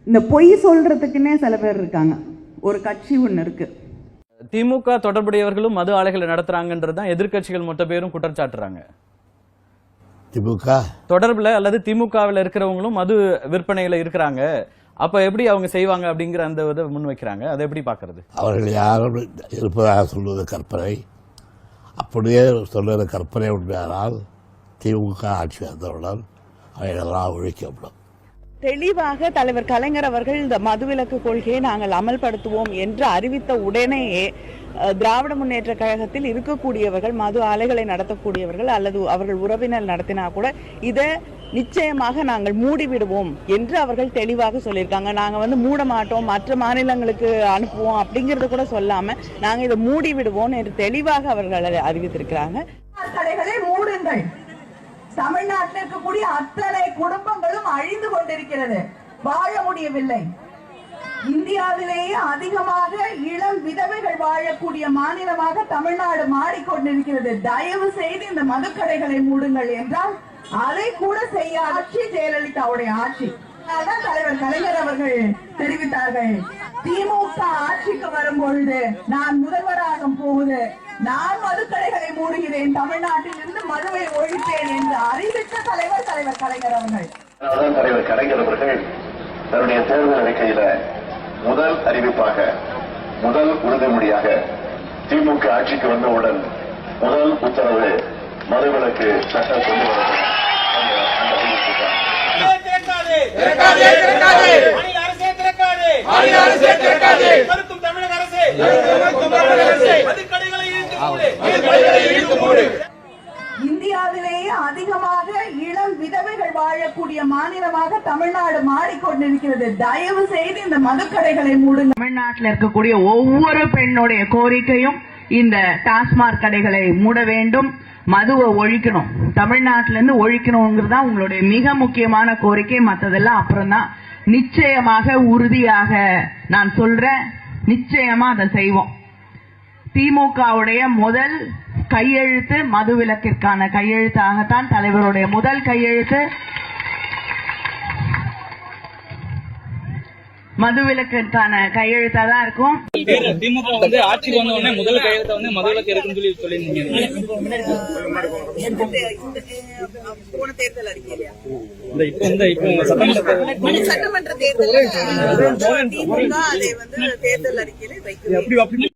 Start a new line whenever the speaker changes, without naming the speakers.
இந்த பொய் சொல்றதுக்குன்னே சில பேர் இருக்காங்க. ஒரு கட்சி ஒன்று இருக்கு.
திமுக தொடர்புடையவர்களும் மது ஆலைகளை நடத்துறாங்கன்றதுதான் எதிர்கட்சிகள் மொத்த பேரும் குற்றச்சாட்டுறாங்க.
திமுக
தொடர்புல அல்லது திமுகவில் இருக்கிறவங்களும் மது விற்பனையில இருக்கிறாங்க, அப்ப எப்படி அவங்க செய்வாங்க அப்படிங்கிற அந்த இதை முன் வைக்கிறாங்க. அதை எப்படி பாக்குறது?
அவர்கள் யாரும் இருப்பதாக சொல்வது கற்பனை. அப்படியே சொல்வது கற்பனை உண்மையானால் திமுக ஆட்சி வந்தவுடன் அவைகளெல்லாம் ஒழிக்கப்படும்.
தெளிவாக தலைவர் கலைஞர் அவர்கள் இந்த மதுவிலக்கு கொள்கையை நாங்கள் அமல்படுத்துவோம் என்று அறிவித்த உடனேயே திராவிட முன்னேற்ற கழகத்தில் இருக்கக்கூடியவர்கள், மது ஆலைகளை நடத்தக்கூடியவர்கள் அல்லது அவர்கள் உறவினர் நடத்தினா கூட இதை நிச்சயமாக நாங்கள் மூடிவிடுவோம் என்று அவர்கள் தெளிவாக சொல்லியிருக்காங்க. நாங்க மூட மாட்டோம், மற்ற மாநிலங்களுக்கு அனுப்புவோம் அப்படிங்கறது கூட சொல்லாம நாங்க இதை மூடி விடுவோம் என்று தெளிவாக அவர்கள் அறிவித்திருக்கிறாங்க.
கடைகளை மூடுங்கள். தமிழ்நாட்டில் இருக்கக்கூடிய அத்தனை குடும்பங்களும் அழிந்து கொண்டிருக்கிறது, வாழ முடியவில்லை. இந்தியாவிலேயே அதிகமாக இளம் விதவைகள் வாழக்கூடிய மாநிலமாக தமிழ்நாடு மாறிக்கொண்டிருக்கிறது. தயவு செய்து இந்த மதுக்கடைகளை மூடுங்கள் என்றால் அதை கூட செய்ய ஆட்சி ஜெயலலிதாவுடைய ஆட்சி. தலைவர் கலைஞர் அவர்கள் தெரிவித்தார்கள், திமுக ஆட்சிக்கு வரும் பொழுது நான் முதல்வராக போகுது, நான் மதுக்கடைகளை மூடுகிறேன், தமிழ்நாட்டில் இருந்து மதுவை ஒழிப்பேன் என்று அறிவித்த தலைவர் கலைஞர் அவர்கள்.
தலைவர் கலைஞர் அவர்கள் தன்னுடைய தேர்தல் அறிக்கையில முதல் அறிவிப்பாக, முதல் உறுதிமொழியாக திமுக ஆட்சிக்கு வந்தவுடன் முதல் உத்தரவு மதுவிலக்கு சட்டம் கொண்டு வரப்படும்.
இந்தியாவிலேயே அதிகமாக இளம் விதவைகள் வாழக்கூடிய மாநிலமாக தமிழ்நாடு மாறிக்கொண்டிருக்கிறது. தயவு செய்து இந்த மதுக்கடைகளை மூடுங்க.
தமிழ்நாட்டில் இருக்கக்கூடிய ஒவ்வொரு பெண்ணுடைய கோரிக்கையும் இந்த டாஸ்மாக் கடைகளை மூட வேண்டும், மதுவை ஒழிக்கணும், தமிழ்நாட்டிலிருந்து ஒழிக்கணுங்கிறது தான் உங்களுடைய மிக முக்கியமான கோரிக்கை. மற்றதெல்லாம் அப்புறம் தான். நிச்சயமாக உறுதியாக நான் சொல்றேன், நிச்சயமா அதை செய்வோம். திமுகவுடைய முதல் கையெழுத்து மதுவிலக்கிற்கான கையெழுத்தாகத்தான், தலைவருடைய முதல் கையெழுத்து மதுவிலக்கிற்கான கையெழுத்தா தான் இருக்கும்.
திமுக ஆட்சிக்கு வந்த உடனே முதல் கையெழுத்த மதுவிலக்கு இருக்குன்னு சொல்லி சொல்லியிருந்தீங்க.
போன தேர்தல் அறிக்கையில
சட்டமன்ற
தேர்தல் திமுக அதை தேர்தல் அறிக்கையில வைக்க